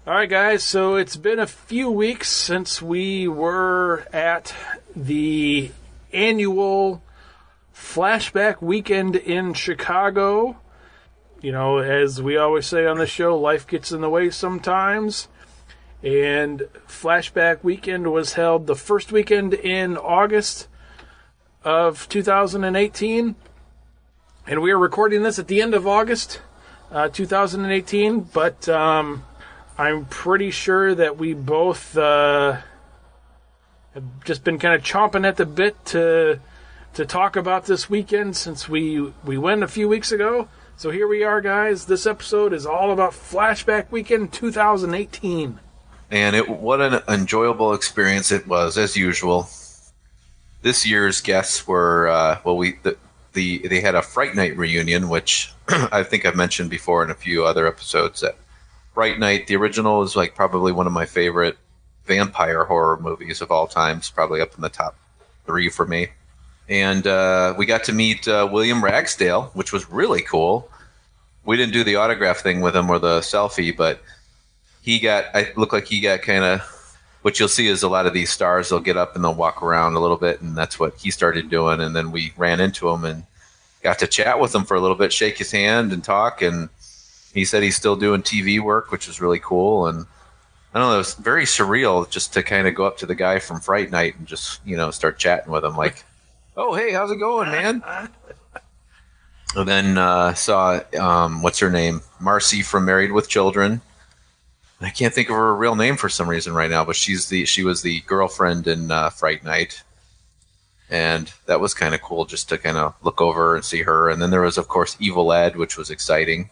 All right, guys, so it's been a few weeks since we were at the annual Flashback Weekend in Chicago. You know, as we always say on the show, life gets in the way sometimes. And Flashback Weekend was held the first weekend in August of 2018. And we are recording this at the end of August 2018, but I'm pretty sure that we both have just been kind of chomping at the bit to talk about this weekend since we went a few weeks ago. So here we are, guys. This episode is all about Flashback Weekend 2018. And what an enjoyable experience it was, as usual. This year's guests were, they had a Fright Night reunion, which I think I've mentioned before in a few other episodes. That Fright Night, the original, is like probably one of my favorite vampire horror movies of all time. It's probably up in the top 3 for me. And we got to meet William Ragsdale, which was really cool. We didn't do the autograph thing with him or the selfie, but looked like he got kind of, what you'll see is a lot of these stars, they'll get up and they'll walk around a little bit, and that's what he started doing. And then we ran into him and got to chat with him for a little bit, shake his hand and talk. And he said he's still doing TV work, which was really cool. And I don't know, it was very surreal just to kind of go up to the guy from Fright Night and just, start chatting with him like, oh, hey, how's it going, man? And then saw, what's her name? Marcy from Married with Children. I can't think of her real name for some reason right now, but she was the girlfriend in Fright Night. And that was kind of cool just to kind of look over and see her. And then there was, of course, Evil Ed, which was exciting.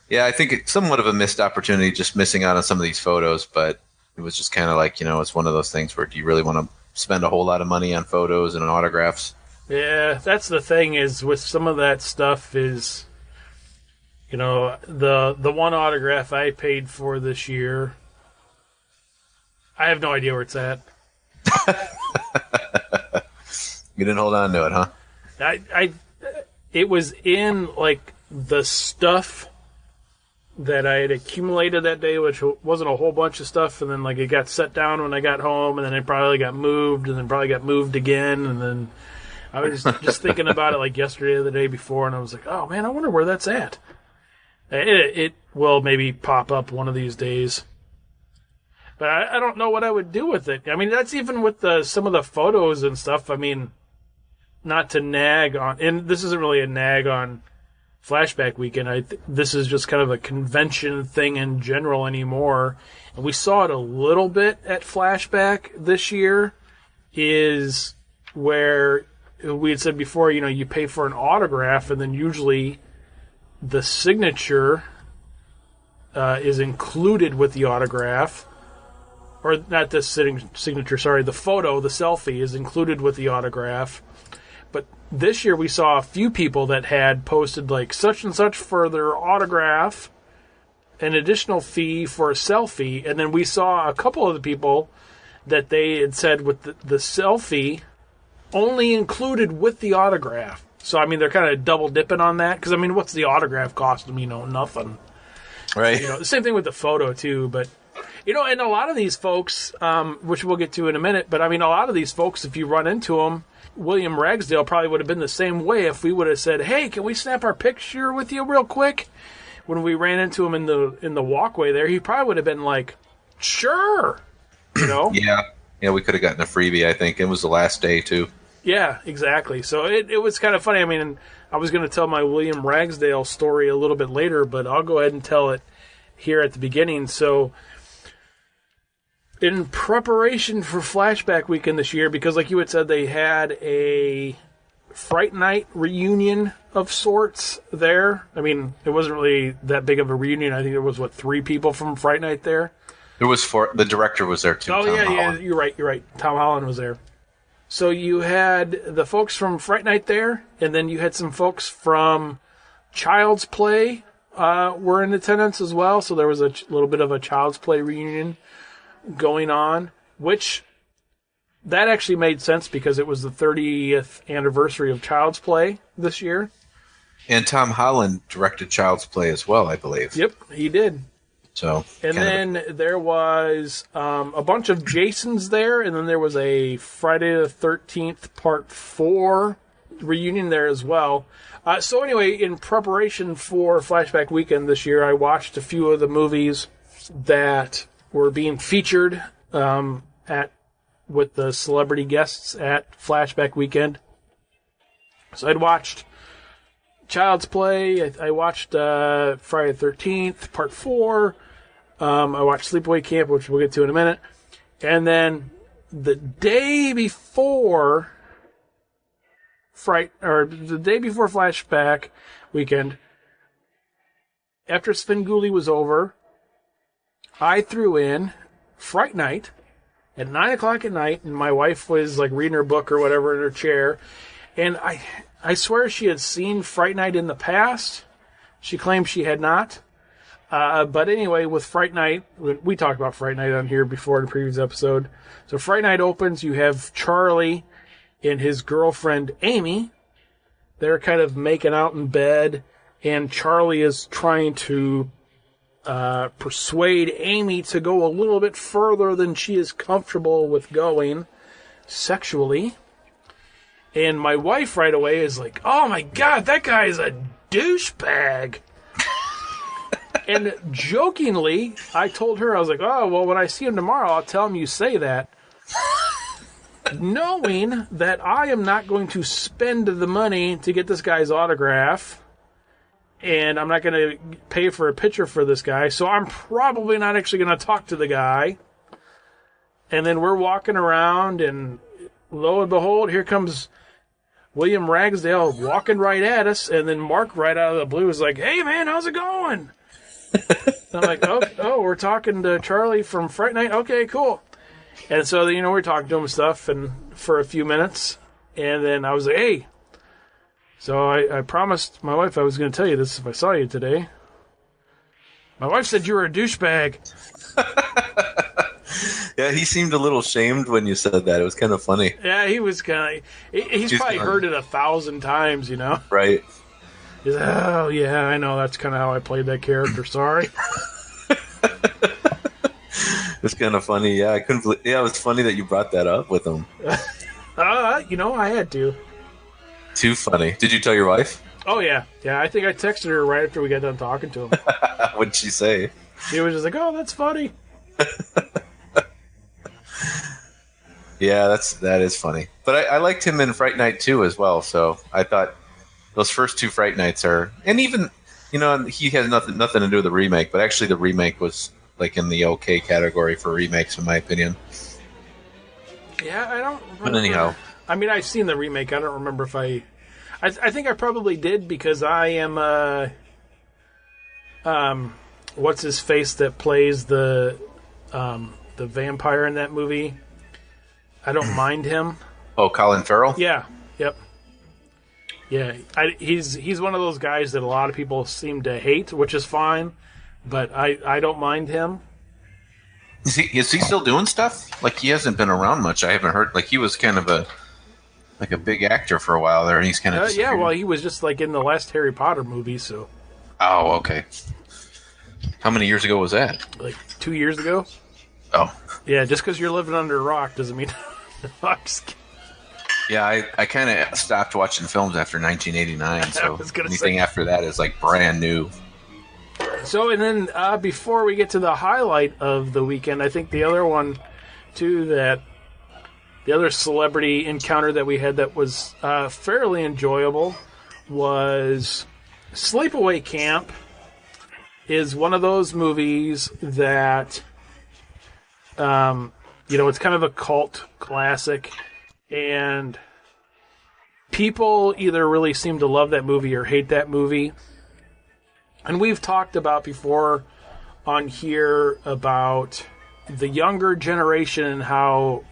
Yeah, I think it's somewhat of a missed opportunity, just missing out on some of these photos, but it was just kind of like, it's one of those things where do you really want to spend a whole lot of money on photos and on autographs? Yeah, that's the thing is with some of that stuff is, the one autograph I paid for this year, I have no idea where it's at. You didn't hold on to it, huh? It was in like the stuff that I had accumulated that day, which wasn't a whole bunch of stuff, and then like it got set down when I got home, and then it probably got moved, and then probably got moved again, and then I was just thinking about it like yesterday or the day before, and I was like, oh man, I wonder where that's at. It will maybe pop up one of these days. But I don't know what I would do with it. I mean, that's even with some of the photos and stuff. I mean, not to nag on, and this isn't really a nag on Flashback Weekend. This is just kind of a convention thing in general anymore. And we saw it a little bit at Flashback this year, is where we had said before, you pay for an autograph, and then usually the signature is included with the autograph. Or not the signature, sorry, the photo, the selfie is included with the autograph. But this year we saw a few people that had posted like such and such for their autograph, an additional fee for a selfie, and then we saw a couple of the people that they had said with the selfie only included with the autograph. So, I mean, they're kind of double dipping on that, because, I mean, what's the autograph cost them? Nothing. Right. The same thing with the photo, too, but... and a lot of these folks, which we'll get to in a minute, but I mean, a lot of these folks, if you run into them, William Ragsdale probably would have been the same way if we would have said, hey, can we snap our picture with you real quick? When we ran into him in the walkway there, he probably would have been like, sure, Yeah, we could have gotten a freebie, I think. It was the last day, too. Yeah, exactly. So it was kind of funny. I mean, I was going to tell my William Ragsdale story a little bit later, but I'll go ahead and tell it here at the beginning. So... in preparation for Flashback Weekend this year, because like you had said, they had a Fright Night reunion of sorts there. I mean, it wasn't really that big of a reunion. I think there was, 3 people from Fright Night there? There was 4. The director was there, too. Oh, Tom yeah, Holland. You're right. Tom Holland was there. So you had the folks from Fright Night there, and then you had some folks from Child's Play were in attendance as well. So there was a little bit of a Child's Play reunion going on, which that actually made sense because it was the 30th anniversary of Child's Play this year. And Tom Holland directed Child's Play as well, I believe. Yep, he did. So, and then there was a bunch of Jasons there, and then there was a Friday the 13th Part 4 reunion there as well. So anyway, in preparation for Flashback Weekend this year, I watched a few of the movies that were being featured with the celebrity guests at Flashback Weekend. So I'd watched Child's Play. I watched Friday the 13th Part 4. I watched Sleepaway Camp, which we'll get to in a minute. And then the day before Flashback Weekend, after Svengoolie was over, I threw in Fright Night at 9 o'clock at night, and my wife was like reading her book or whatever in her chair. And I swear she had seen Fright Night in the past. She claimed she had not. But anyway, with Fright Night, we talked about Fright Night on here before in the previous episode. So Fright Night opens, you have Charlie and his girlfriend Amy. They're kind of making out in bed, and Charlie is trying to persuade Amy to go a little bit further than she is comfortable with going sexually. And my wife right away is like, "Oh my God, that guy is a douchebag." And jokingly, I told her, I was like, "Oh, well, when I see him tomorrow, I'll tell him you say that." Knowing that I am not going to spend the money to get this guy's autograph, and I'm not going to pay for a picture for this guy, so I'm probably not actually going to talk to the guy. And then we're walking around, and lo and behold, here comes William Ragsdale walking right at us, and then Mark right out of the blue is like, "Hey, man, how's it going?" I'm like, oh, we're talking to Charlie from Fright Night? Okay, cool. And so, we're talking to him and stuff and for a few minutes, and then I was like, "Hey," so I promised my wife I was going to tell you this if I saw you today. My wife said you were a douchebag. Yeah, he seemed a little shamed when you said that. It was kind of funny. Yeah, he was kind of... He's probably heard it 1,000 times, Right. He's like, "Oh, yeah, I know. That's kind of how I played that character. Sorry." It's kind of funny. Yeah, I couldn't believe... Yeah, it was funny that you brought that up with him. I had to. Too funny. Did you tell your wife? Oh, yeah. Yeah, I think I texted her right after we got done talking to him. What'd she say? She was just like, "Oh, that's funny." Yeah, that is funny. But I liked him in Fright Night 2 as well, so I thought those first two Fright Nights are... And even, he has nothing to do with the remake, but actually the remake was like in the okay category for remakes, in my opinion. Yeah, I don't remember. But anyhow. I mean, I've seen the remake. I don't remember if I think I probably did because I am, what's his face that plays the vampire in that movie? I don't mind him. Oh, Colin Farrell? Yeah. Yep. Yeah. He's one of those guys that a lot of people seem to hate, which is fine, but I don't mind him. Is he still doing stuff? Like, he hasn't been around much. I haven't heard. Like, he was kind of a big actor for a while there, and he's kind of yeah, well, he was just like in the last Harry Potter movie, so. Oh, okay. How many years ago was that? Like 2 years ago. Oh. Yeah, just because you're living under a rock doesn't mean... I'm just kidding. Yeah, I kind of stopped watching films after 1989, so anything after that is like brand new. So, and then before we get to the highlight of the weekend, I think the other one, too, the other celebrity encounter that we had that was fairly enjoyable was Sleepaway Camp is one of those movies that, it's kind of a cult classic, and people either really seem to love that movie or hate that movie. And we've talked about before on here about the younger generation and how,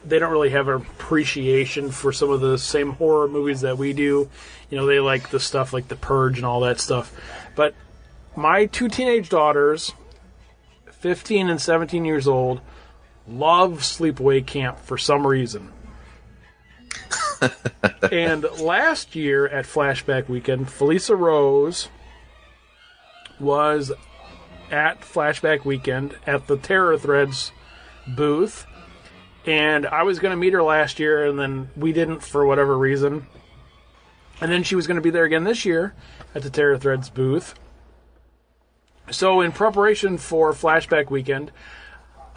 they don't really have an appreciation for some of the same horror movies that we do. They like the stuff like The Purge and all that stuff. But my two teenage daughters, 15 and 17 years old, love Sleepaway Camp for some reason. And last year at Flashback Weekend, Felissa Rose was at Flashback Weekend at the Terror Threads booth. And I was going to meet her last year, and then we didn't for whatever reason. And then she was going to be there again this year at the Terror Threads booth. So in preparation for Flashback Weekend,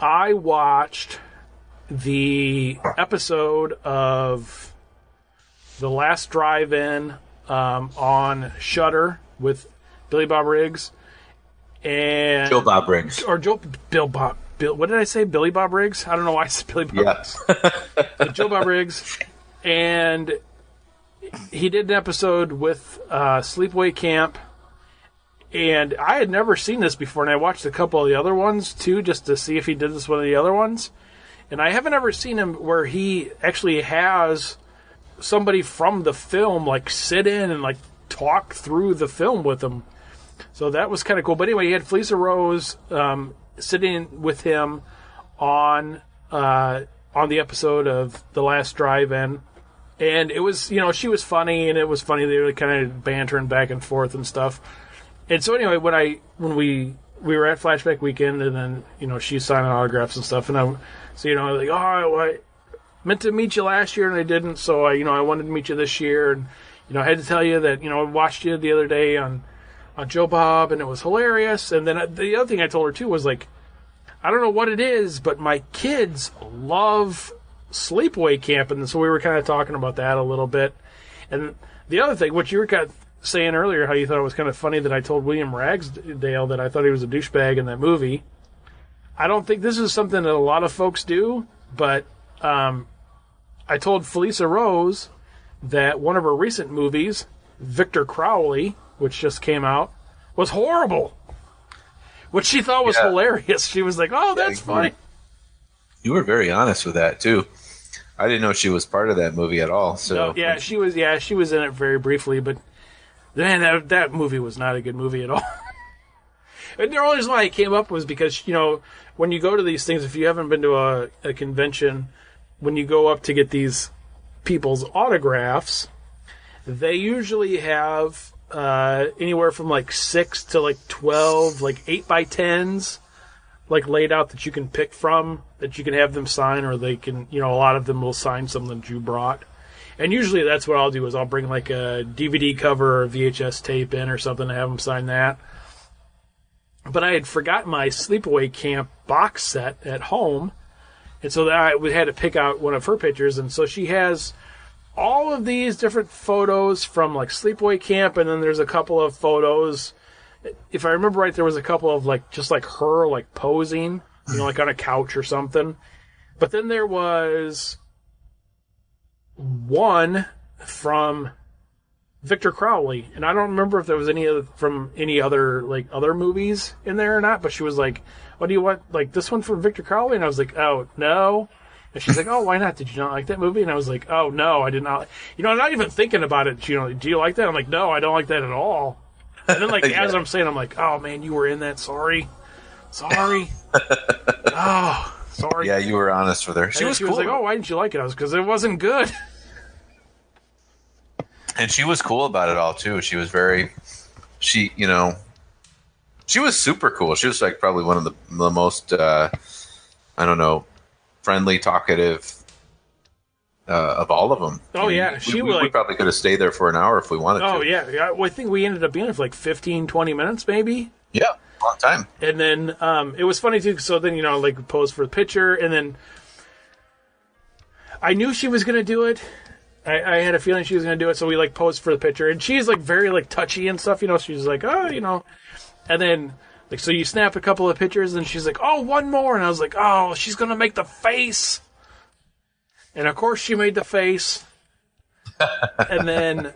I watched the episode of The Last Drive-In on Shudder with Billy Bob Briggs and Joe Bob Briggs. Or what did I say? Billy Bob Briggs? I don't know why I said Billy Bob Briggs. Joe Bob Briggs. And he did an episode with Sleepaway Camp. And I had never seen this before, and I watched a couple of the other ones, too, just to see if he did this with the other ones. And I haven't ever seen him where he actually has somebody from the film, like, sit in and, like, talk through the film with him. So that was kind of cool. But anyway, he had Felicia Rose sitting with him on the episode of The Last Drive-In. And it was, she was funny, and it was funny. They were kind of bantering back and forth and stuff. And so anyway, when we were at Flashback Weekend, and then, she's signing autographs and stuff, and I meant to meet you last year and I didn't, so I wanted to meet you this year, and I had to tell you that I watched you the other day on Joe Bob, and it was hilarious. And then the other thing I told her too was, like, I don't know what it is, but my kids love Sleepaway Camp, and so we were kind of talking about that a little bit. And the other thing, which you were kind of saying earlier, how you thought it was kind of funny that I told William Ragsdale that I thought he was a douchebag in that movie. I don't think this is something that a lot of folks do, but I told Felicia Rose that one of her recent movies, Victor Crowley, which just came out, was horrible. Which she thought was hilarious. She was like, "Oh, that's funny." You were very honest with that too. I didn't know she was part of that movie at all. So no, she was. Yeah, she was in it very briefly, but man, that movie was not a good movie at all. And the only reason why it came up was because when you go to these things, if you haven't been to a convention, when you go up to get these people's autographs, they usually have anywhere from like 6 to like 12, like 8x10s, like laid out that you can pick from, that you can have them sign, or they can, a lot of them will sign something that you brought. And usually that's what I'll do, is I'll bring like a DVD cover or VHS tape in or something to have them sign that. But I had forgotten my Sleepaway Camp box set at home, and so we had to pick out one of her pictures, and so she has all of these different photos from like Sleepaway Camp, and then there's a couple of photos. If I remember right, there was a couple of like just like her like posing, like on a couch or something. But then there was one from Victor Crowley, and I don't remember if there was any from any other like other movies in there or not. But she was like, "What do you want? Like this one from Victor Crowley?" And I was like, "Oh no." And she's like, "Oh, why not? Did you not like that movie?" And I was like, "Oh no, I did not." I'm not even thinking about it. Do you like that? I'm like, "No, I don't like that at all." And then like as I'm saying, I'm like, "Oh man, you were in that. Sorry." Oh, sorry. Yeah, you were honest with her. She was cool. Like, "Oh, why didn't you like it?" I was, because it wasn't good. And she was cool about it all too. She was she was super cool. She was like probably one of the most, friendly, talkative of all of them. Oh, yeah. We probably could have stayed there for an hour if we wanted to. Oh, yeah. Well, I think we ended up being there for like 15, 20 minutes maybe. Yeah, long time. And then it was funny too. So then, like pose for the picture, and then I knew she was going to do it. I had a feeling she was going to do it, so we like posed for the picture, and she's like very like touchy and stuff, she's like, oh, and then like, so you snap a couple of pictures, and she's like, oh, one more, and I was like, oh, she's going to make the face, and of course she made the face, and then,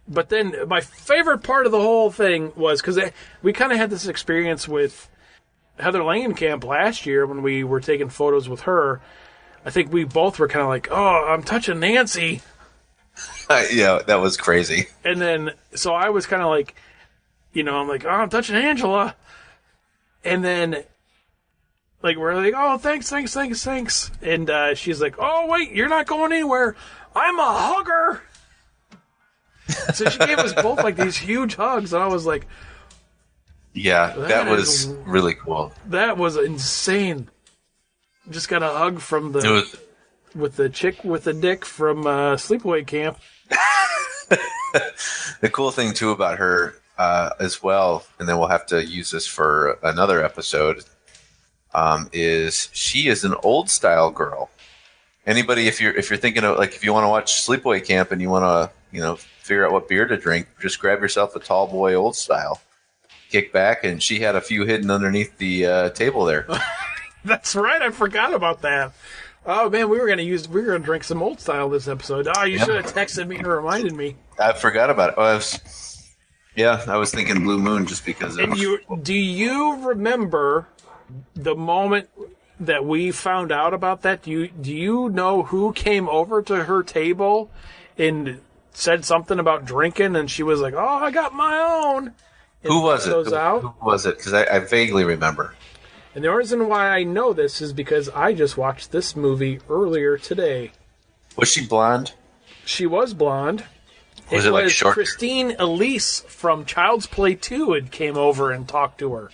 but then my favorite part of the whole thing was, because we kind of had this experience with Heather Langenkamp last year when we were taking photos with her. I think we both were kind of like, oh, I'm touching Nancy. Yeah, that was crazy. And then, so I was kind of like, I'm like, oh, I'm touching Angela. And then, like, we're like, oh, thanks. And she's like, oh, wait, you're not going anywhere. I'm a hugger. So she gave us both, like, these huge hugs. And I was like, Yeah, that was really cool. That was insane. Just got a hug from with the chick with the dick from sleepaway camp. The cool thing too about her as well, and then we'll have to use this for another episode, is she is an old style girl. Anybody, if you're thinking of, like, if you want to watch Sleepaway Camp and you want to figure out what beer to drink, just grab yourself a tall boy old style, kick back, and she had a few hidden underneath the table there. That's right, I forgot about that. Oh man, we were gonna drink some old style this episode. Oh, you should have texted me and reminded me. I forgot about it. I was thinking Blue Moon just because. Do you remember the moment that we found out about that? Do you know who came over to her table and said something about drinking? And she was like, "Oh, I got my own." Who was it? Who was it? Because I vaguely remember. And the reason why I know this is because I just watched this movie earlier today. Was she blonde? She was blonde. Was it like short? Christine Elise from Child's Play 2 had came over and talked to her.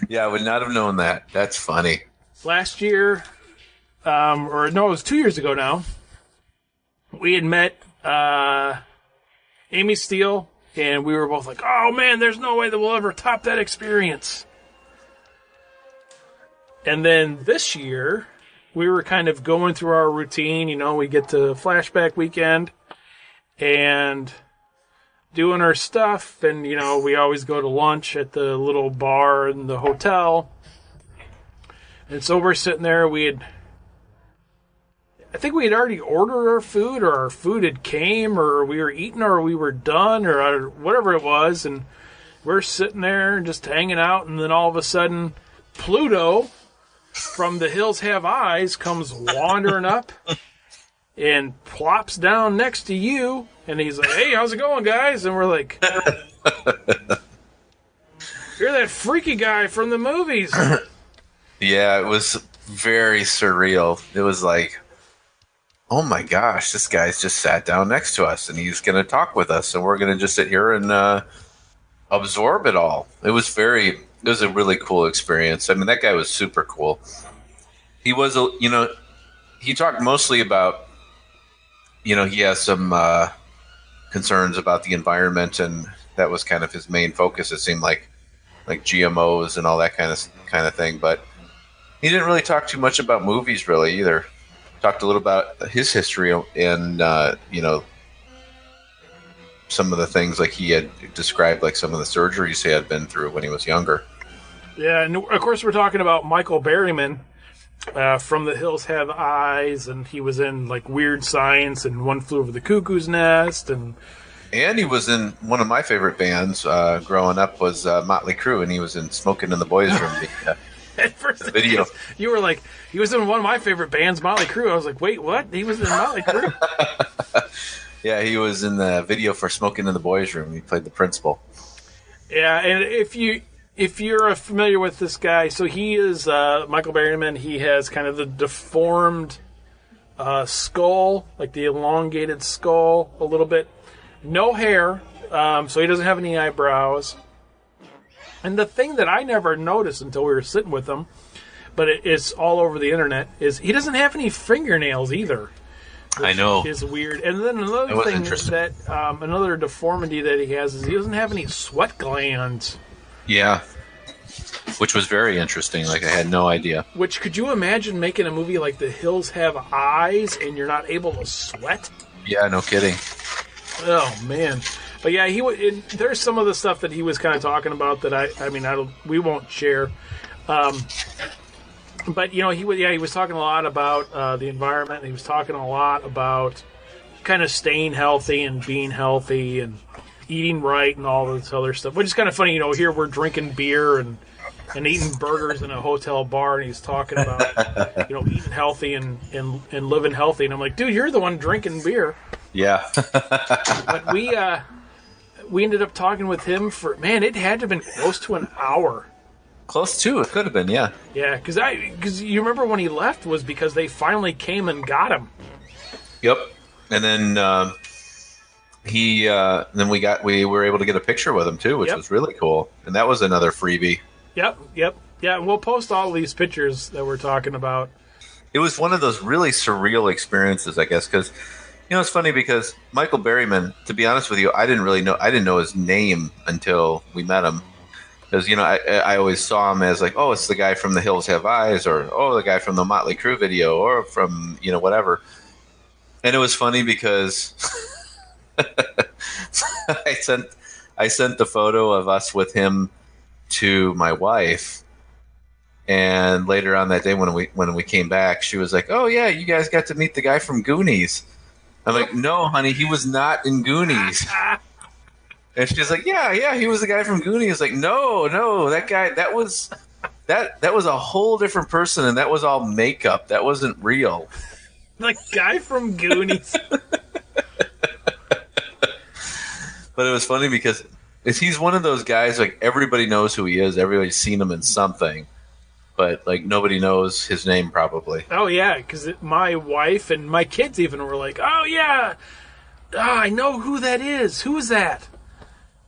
Yeah, I would not have known that. That's funny. Last year, it was 2 years ago now, we had met Amy Steele, and we were both like, oh man, there's no way that we'll ever top that experience. And then this year, we were kind of going through our routine. We get to Flashback Weekend and doing our stuff. And, we always go to lunch at the little bar in the hotel. And so we're sitting there. I think we had already ordered our food, or our food had came, or we were eating, or we were done, or whatever it was. And we're sitting there just hanging out. And then all of a sudden, Pluto from The Hills Have Eyes comes wandering up and plops down next to you. And he's like, hey, how's it going, guys? And we're like, you're that freaky guy from the movies. Yeah, it was very surreal. It was like, oh my gosh, this guy's just sat down next to us and he's going to talk with us and we're going to just sit here and absorb it all. It was a really cool experience. I mean, that guy was super cool. He was, he talked mostly about, he has some concerns about the environment, and that was kind of his main focus. It seemed like GMOs and all that kind of thing. But he didn't really talk too much about movies, really, either. Talked a little about his history and some of the things, like he had described, like some of the surgeries he had been through when he was younger. Yeah, and of course we're talking about Michael Berryman from The Hills Have Eyes, and he was in like Weird Science and One Flew Over the Cuckoo's Nest, and he was in one of my favorite bands growing up was Motley Crue, and he was in Smoking in the Boys' Room. At first, the video. You were like, he was in one of my favorite bands, Motley Crue. I was like, wait, what? He was in Motley Crue? Yeah, he was in the video for Smoking in the Boys' Room. He played the principal. Yeah, and if you're familiar with this guy, so he is Michael Berryman. He has kind of the deformed skull, like the elongated skull a little bit. No hair, so he doesn't have any eyebrows. And the thing that I never noticed until we were sitting with him, but it's all over the internet, is he doesn't have any fingernails either. I know. Is weird. And then another thing that another deformity that he has is he doesn't have any sweat glands. Yeah. Which was very interesting. Like, I had no idea. Which, could you imagine making a movie like The Hills Have Eyes and you're not able to sweat? Yeah, no kidding. Oh, man. But yeah, there's some of the stuff that he was kind of talking about that we won't share. But he was talking a lot about the environment. He was talking a lot about kind of staying healthy and being healthy and eating right and all this other stuff. Which is kind of funny, here we're drinking beer and eating burgers in a hotel bar, and he's talking about eating healthy and living healthy. And I'm like, dude, you're the one drinking beer. Yeah. But we ended up talking with him for, man, it had to have been close to an hour. Close to, it could have been, yeah. Yeah, because you remember when he left was because they finally came and got him. Yep. And then we were able to get a picture with him too, which was really cool. And that was another freebie. Yep. Yeah, and we'll post all these pictures that we're talking about. It was one of those really surreal experiences, I guess, because it's funny because Michael Berryman, to be honest with you, I didn't know his name until we met him. Because I always saw him as like, oh, it's the guy from The Hills Have Eyes, or oh, the guy from the Motley Crue video, or from whatever. And it was funny because I sent the photo of us with him to my wife, and later on that day when we came back, she was like, "Oh yeah, you guys got to meet the guy from Goonies." I'm like, "No, honey, he was not in Goonies." And she's like, "Yeah, he was the guy from Goonies." Like, no, that guy, that was a whole different person, and that was all makeup. That wasn't real. The guy from Goonies. But it was funny because he's one of those guys, like, everybody knows who he is. Everybody's seen him in something. But, like, nobody knows his name probably. Oh, yeah, because my wife and my kids even were like, oh, yeah, I know who that is. Who is that?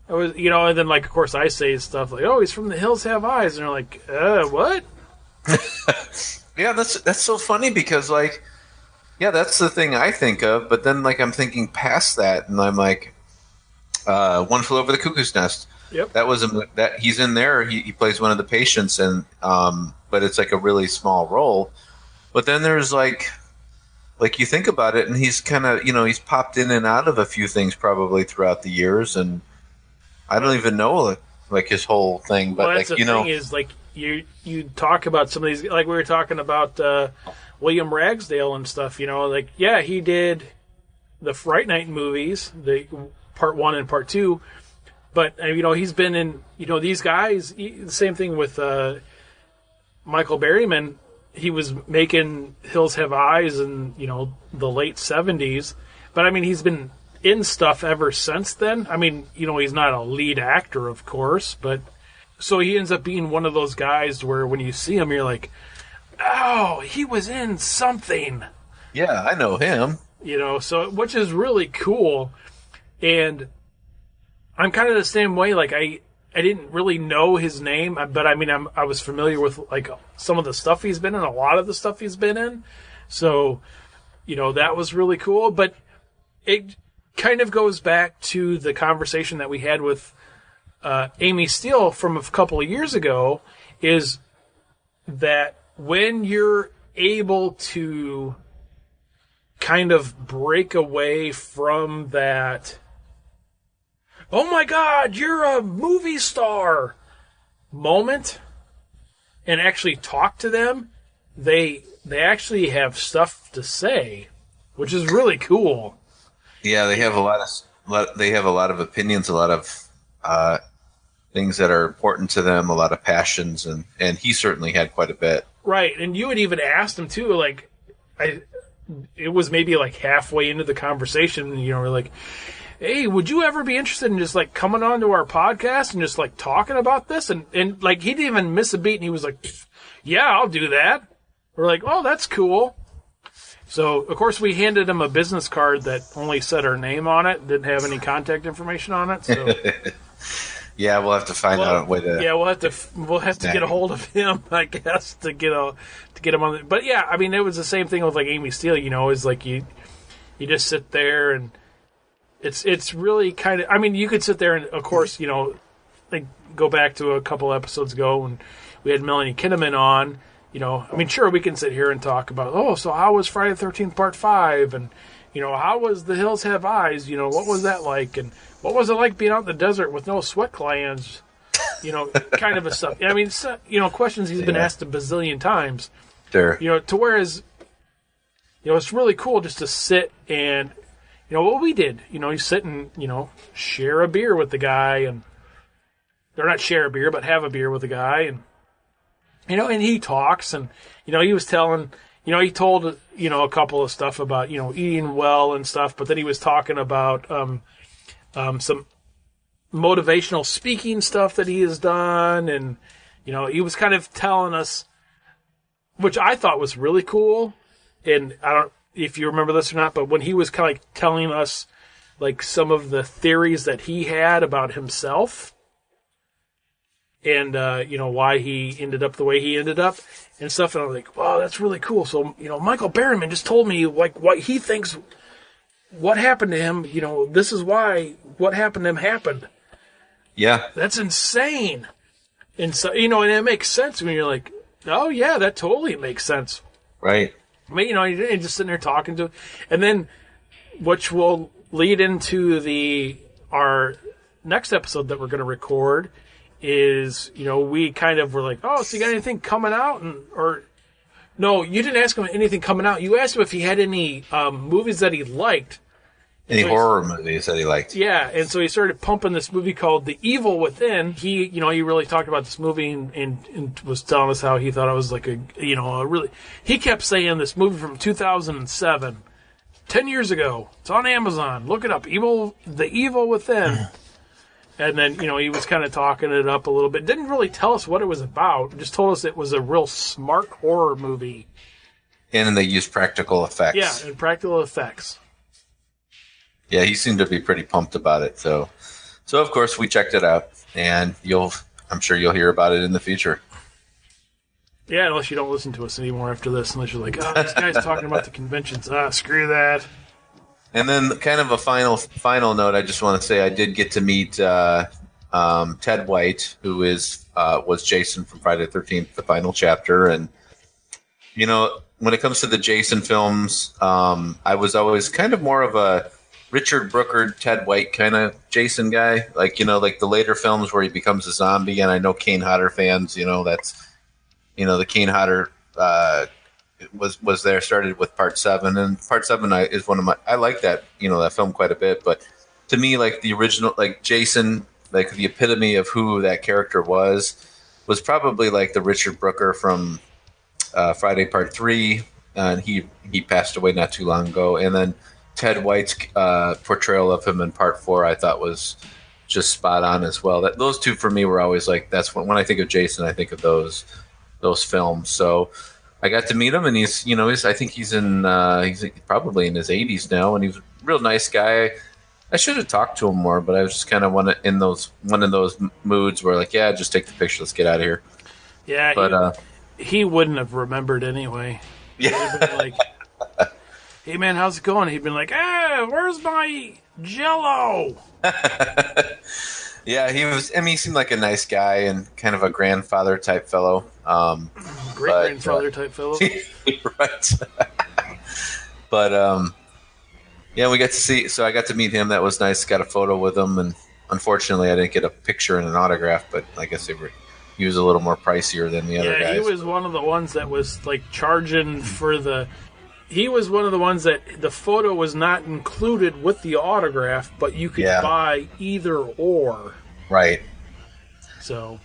I was, and then, like, of course, I say stuff like, oh, he's from The Hills Have Eyes. And they're like, what? Yeah, that's so funny because, like, yeah, that's the thing I think of. But then, like, I'm thinking past that, and I'm like, One Flew Over the Cuckoo's Nest. Yep. That was that he's in there. He plays one of the patients, and but it's like a really small role. But then there's like you think about it, and he's kind of he's popped in and out of a few things probably throughout the years, and I don't even know like his whole thing. But that's like the thing is like you talk about some of these, like we were talking about William Ragsdale and stuff. Like yeah, he did the Fright Night movies, the part 1 and part 2. But, he's been in, these guys, the same thing with Michael Berryman. He was making Hills Have Eyes in, the late 70s. But, I mean, he's been in stuff ever since then. I mean, he's not a lead actor, of course. But, so he ends up being one of those guys where when you see him, you're like, oh, he was in something. Yeah, I know him. So, which is really cool. And I'm kind of the same way. Like I didn't really know his name, but I mean, I was familiar with like some of the stuff he's been in, a lot of the stuff he's been in. So, that was really cool. But it kind of goes back to the conversation that we had with Amy Steele from a couple of years ago. Is that when you're able to kind of break away from that, oh my God, you're a movie star moment, and actually talk to them, they actually have stuff to say, which is really cool. Yeah, they have a lot of opinions, a lot of things that are important to them, a lot of passions, and he certainly had quite a bit. Right, and you had even asked him too, like it was maybe like halfway into the conversation, we're like, hey, would you ever be interested in just like coming on to our podcast and just like talking about this? And like he didn't even miss a beat, and he was like, yeah, I'll do that. We're like, oh, that's cool. So of course we handed him a business card that only said our name on it, didn't have any contact information on it. So yeah, we'll have to find out a way to. Yeah, we'll have to get a hold of him, I guess, to get him on. But yeah, I mean, it was the same thing with like Amy Steele. Is like you just sit there and. It's really kind of, I mean, you could sit there and, of course, like go back to a couple episodes ago when we had Melanie Kinnaman on, I mean, sure, we can sit here and talk about, oh, so how was Friday the 13th Part 5? And, how was The Hills Have Eyes? What was that like? And what was it like being out in the desert with no sweat glands? Kind of a stuff. I mean, questions he's been asked a bazillion times. Sure. To whereas, it's really cool just to sit and, what we did, you sit and, share a beer with the guy, and, or not share a beer, but have a beer with the guy, and, and he talks, and, he was telling, he told, a couple of stuff about, eating well and stuff, but then he was talking about, some motivational speaking stuff that he has done, and, he was kind of telling us, which I thought was really cool, and I don't, if you remember this or not, but when he was kind of like telling us like some of the theories that he had about himself, and why he ended up the way he ended up and stuff. And I was like, wow, that's really cool. So Michael Berryman just told me like what he thinks, what happened to him. This is why what happened to him happened. Yeah, that's insane. And so and it makes sense when you're like, oh yeah, that totally makes sense. Right. I mean, you're just sitting there talking to, and then which will lead into our next episode that we're going to record. Is, we kind of were like, oh, so you got anything coming out? No, you didn't ask him anything coming out. You asked him if he had any movies that he liked. Any horror movies that he liked. Yeah, and so he started pumping this movie called The Evil Within. He really talked about this movie and was telling us how he thought it was like a really... He kept saying this movie from 2007, 10 years ago. It's on Amazon. Look it up. The Evil Within. And then, he was kind of talking it up a little bit. Didn't really tell us what it was about. Just told us it was a real smart horror movie. And they used practical effects. Yeah, and practical effects. Yeah, he seemed to be pretty pumped about it. So of course, we checked it out. And I'm sure you'll hear about it in the future. Yeah, unless you don't listen to us anymore after this. Unless you're like, oh, this guy's talking about the conventions. Screw that. And then, kind of a final note, I just want to say I did get to meet Ted White, who was Jason from Friday the 13th, the final chapter. And when it comes to the Jason films, I was always kind of more of a Richard Brooker, Ted White kind of Jason guy. Like like the later films where he becomes a zombie. And I know Kane Hodder fans, that's the Kane Hodder. Was there, started with part 7, and part 7 is one of my, I like that that film quite a bit, but to me, like the original, like Jason, like the epitome of who that character was probably like the Richard Brooker from Friday Part 3, and he passed away not too long ago. And then Ted White's portrayal of him in Part 4 I thought was just spot on as well. Those two for me were always like, that's when I think of Jason, I think of those films. So I got to meet him, and he's I think he's probably in his 80s now, and he's a real nice guy. I should have talked to him more, but I was just kind of one of those moods where like, yeah, just take the picture, let's get out of here. Yeah, but he wouldn't have remembered anyway. Yeah, he'd been like, hey man, how's it going? He'd been like, where's my Jello? Yeah, he was. I mean, he seemed like a nice guy and kind of a grandfather type fellow. Great grandfather type fellow. Right. But yeah, we got to see. So I got to meet him. That was nice. Got a photo with him, and unfortunately, I didn't get a picture and an autograph. But I guess he was a little more pricier than the other guys. Yeah, he was one of the ones that was like charging for the. He was one of the ones that the photo was not included with the autograph, but you could buy either or. Right. So.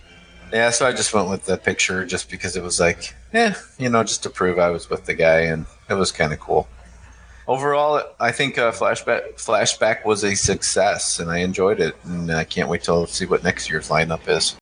Yeah, so I just went with the picture just because it was like, just to prove I was with the guy, and it was kind of cool. Overall, I think Flashback was a success, and I enjoyed it, and I can't wait to see what next year's lineup is.